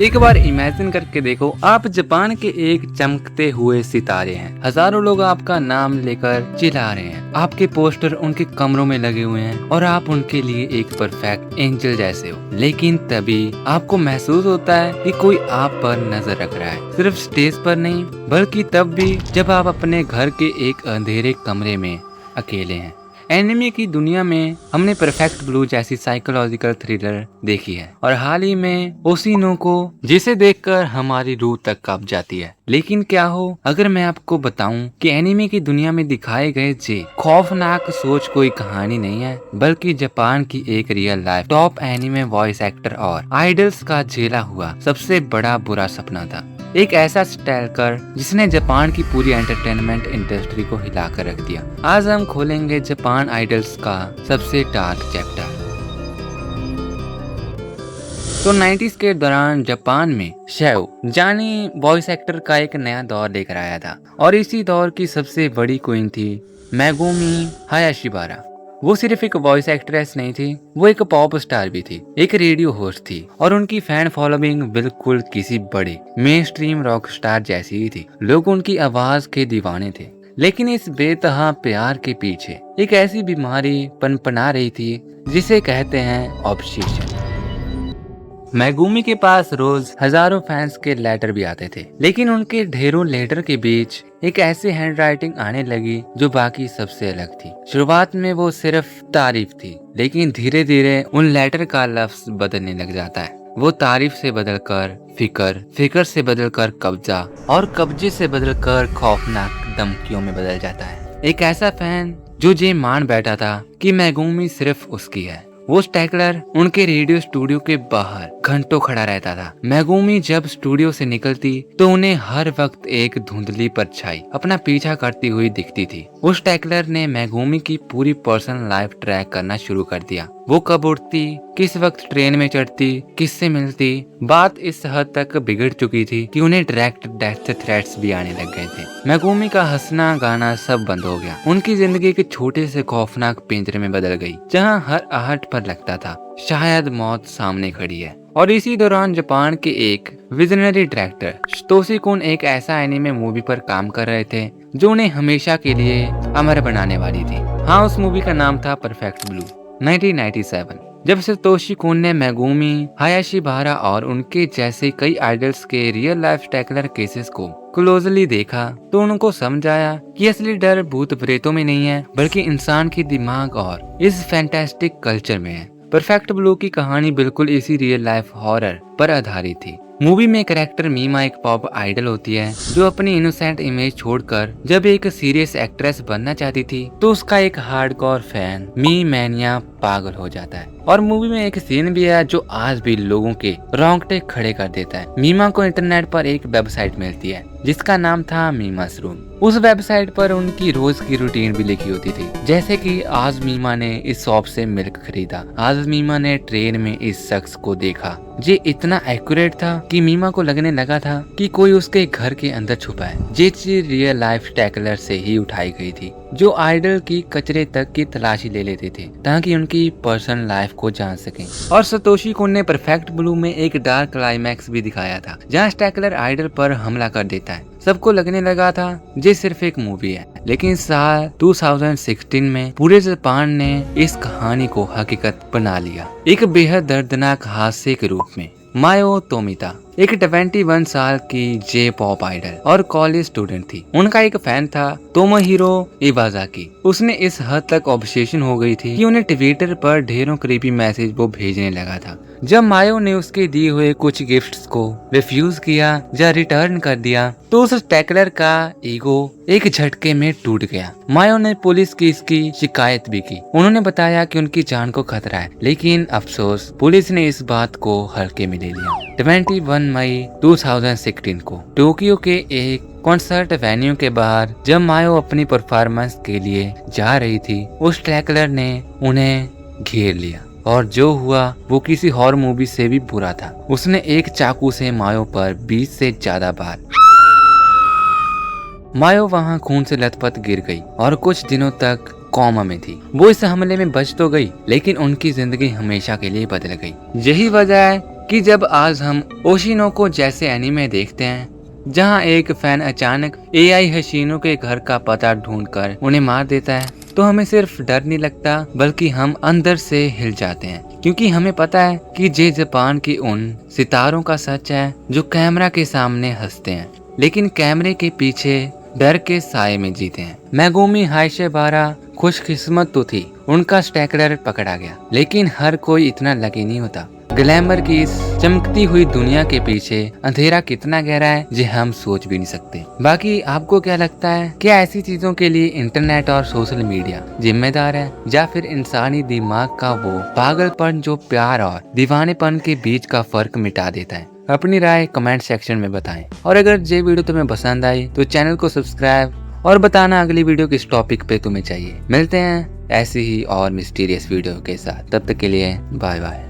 एक बार इमेजिन करके देखो, आप जापान के एक चमकते हुए सितारे हैं। हजारों लोग आपका नाम लेकर चिल्ला रहे हैं, आपके पोस्टर उनके कमरों में लगे हुए हैं और आप उनके लिए एक परफेक्ट एंजल जैसे हो। लेकिन तभी आपको महसूस होता है कि कोई आप पर नजर रख रहा है, सिर्फ स्टेज पर नहीं बल्कि तब भी जब आप अपने घर के एक अंधेरे कमरे में अकेले हैं। एनिमे की दुनिया में हमने परफेक्ट ब्लू जैसी साइकोलॉजिकल थ्रिलर देखी है और हाल ही में ओसिनो को, जिसे देखकर हमारी रूह तक कांप जाती है। लेकिन क्या हो अगर मैं आपको बताऊं कि एनिमे की दुनिया में दिखाए गए जे खौफनाक सोच कोई कहानी नहीं है, बल्कि जापान की एक real life top anime voice actor और आइडल्स का झेला हुआ सबसे बड़ा बुरा सपना था। एक ऐसा स्टैकर जिसने जापान की पूरी एंटरटेनमेंट इंडस्ट्री को हिलाकर रख दिया। आज हम खोलेंगे जापान आइडल्स का सबसे डार्क चैप्टर। तो 90s के दौरान जापान में शैओ जानी वॉइस एक्टर का एक नया दौर लेकर आया था और इसी दौर की सबसे बड़ी क्वीन थी मेगुमी हायाशिबारा। वो सिर्फ एक वॉइस एक्ट्रेस नहीं थी, वो एक पॉप स्टार भी थी, एक रेडियो होस्ट थी और उनकी फैन फॉलोइंग बिल्कुल किसी बड़े मेन स्ट्रीम रॉक स्टार जैसी ही थी। लोग उनकी आवाज के दीवाने थे। लेकिन इस बेतहा प्यार के पीछे एक ऐसी बीमारी पनपना रही थी जिसे कहते हैं ऑब्सेशन। मेगुमी के पास रोज हजारों फैंस के लेटर भी आते थे, लेकिन उनके ढेरों लेटर के बीच एक ऐसी हैंडराइटिंग आने लगी जो बाकी सबसे अलग थी। शुरुआत में वो सिर्फ तारीफ थी, लेकिन धीरे धीरे उन लेटर का लफ्ज बदलने लग जाता है। वो तारीफ से बदलकर फिकर, फिकर से बदलकर कब्जा और कब्जे से बदलकर खौफनाक धमकियों में बदल जाता है। एक ऐसा फैन जो ये मान बैठा था कि मेगुमी सिर्फ उसकी है। वो स्टैकलर उनके रेडियो स्टूडियो के बाहर घंटों खड़ा रहता था। मेगुमी जब स्टूडियो से निकलती तो उन्हें हर वक्त एक धुंधली परछाई अपना पीछा करती हुई दिखती थी। उस स्टैकलर ने मेगुमी की पूरी पर्सनल लाइफ ट्रैक करना शुरू कर दिया। वो कब उठती, किस वक्त ट्रेन में चढ़ती, किससे मिलती। बात इस हद तक बिगड़ चुकी थी कि उन्हें डायरेक्ट डेथ थ्रेट्स भी आने लग गए थे। मेगुमी का हंसना गाना सब बंद हो गया। उनकी जिंदगी के छोटे से खौफनाक पिंजरे में बदल गई, जहां हर आहट पर लगता था शायद मौत सामने खड़ी है। और इसी दौरान जापान के एक विजनरी डायरेक्टर शितोशी कुन एक ऐसा एनिमे मूवी पर काम कर रहे थे जो उन्हें हमेशा के लिए अमर बनाने वाली थी। हाँ, उस मूवी का नाम था परफेक्ट ब्लू। 1997 जब शितोशी कुन ने मेगुमी हायाशिबारा और उनके जैसे कई आइडल्स के रियल लाइफ स्टैकलर केसेस को क्लोजली देखा तो उनको समझ आया कि असली डर भूत प्रेतों में नहीं है, बल्कि इंसान की दिमाग और इस फैंटास्टिक कल्चर में है। परफेक्ट ब्लू की कहानी बिल्कुल इसी रियल लाइफ हॉरर पर आधारित थी। मूवी में कैरेक्टर मीमा एक पॉप आइडल होती है जो अपनी इनोसेंट इमेज छोड़कर जब एक सीरियस एक्ट्रेस बनना चाहती थी तो उसका एक हार्डकोर फैन मी मैनिया पागल हो जाता है। और मूवी में एक सीन भी है जो आज भी लोगों के रोंगटे खड़े कर देता है। मीमा को इंटरनेट पर एक वेबसाइट मिलती है जिसका नाम था मीमास रूम। उस वेबसाइट पर उनकी रोज की रूटीन भी लिखी होती थी, जैसे कि आज मीमा ने इस शॉप से मिल्क खरीदा, आज मीमा ने ट्रेन में इस शख्स को देखा। ये इतना एक्यूरेट था कि मीमा को लगने लगा था कि कोई उसके घर के अंदर छुपा है। ये चीज रियल लाइफ स्टैकलर से ही उठाई गई थी जो आइडल की कचरे तक की तलाशी ले लेते थे ताकि उनकी पर्सनल लाइफ को जान सकें। और शितोशी कुन ने परफेक्ट ब्लू में एक डार्क क्लाइमैक्स भी दिखाया था जहां स्टैकलर आइडल पर हमला कर देता है। सबको लगने लगा था ये सिर्फ एक मूवी है, लेकिन साल 2016 में पूरे जापान ने इस कहानी को हकीकत बना लिया, एक बेहद दर्दनाक हादसे के रूप में। मायो तोमिता एक 21 साल की जे पॉप आइडल और कॉलेज स्टूडेंट थी। उनका एक फैन था तोमोहिरो इवाजाकी। उसने इस हद तक ऑब्सेशन हो गई थी कि उन्हें ट्विटर पर ढेरों क्रीपी मैसेज वो भेजने लगा था। जब मायो ने उसके दिए हुए कुछ गिफ्ट्स को रिफ्यूज किया या रिटर्न कर दिया तो उस स्टैकलर का ईगो एक झटके में टूट गया। मायो ने पुलिस की इसकी शिकायत भी की। उन्होंने बताया कि उनकी जान को खतरा है, लेकिन अफसोस पुलिस ने इस बात को हल्के में ले लिया। 21 मई 2016 को टोक्यो के एक कॉन्सर्ट वेन्यू के बाहर जब मायो अपनी परफॉर्मेंस के लिए जा रही थी, उस स्टैकलर ने उन्हें घेर लिया और जो हुआ वो किसी हॉरर मूवी से भी बुरा था। उसने एक चाकू से मायो पर 20 से ज्यादा बार। मायो वहां खून से लथपथ गिर गई और कुछ दिनों तक कोमा में थी। वो इस हमले में बच तो गई, लेकिन उनकी जिंदगी हमेशा के लिए बदल गई। यही वजह है कि जब आज हम ओशिनोको जैसे एनीमे देखते हैं जहां एक फैन अचानक एआई हसीनों के घर का पता ढूंढकर उन्हें मार देता है, तो हमें सिर्फ डर नहीं लगता बल्कि हम अंदर से हिल जाते हैं, क्योंकि हमें पता है कि ये जापान की उन सितारों का सच है जो कैमरा के सामने हंसते हैं लेकिन कैमरे के पीछे डर के साए में जीते हैं। मेगुमी हाशिबारा खुशकिस्मत तो थी, उनका स्टैकलर पकड़ा गया, लेकिन हर कोई इतना लकी नहीं होता। ग्लैमर की इस चमकती हुई दुनिया के पीछे अंधेरा कितना गहरा है ये हम सोच भी नहीं सकते। बाकी आपको क्या लगता है, क्या ऐसी चीजों के लिए इंटरनेट और सोशल मीडिया जिम्मेदार है या फिर इंसानी दिमाग का वो पागलपन जो प्यार और दीवानेपन के बीच का फर्क मिटा देता है? अपनी राय कमेंट सेक्शन में बताएं। और अगर ये वीडियो तुम्हें पसंद आई तो चैनल को सब्सक्राइब और बताना अगली वीडियो किस टॉपिक पे तुम्हें चाहिए। मिलते हैं ऐसी ही और मिस्टीरियस वीडियो के साथ, तब तक के लिए बाय बाय।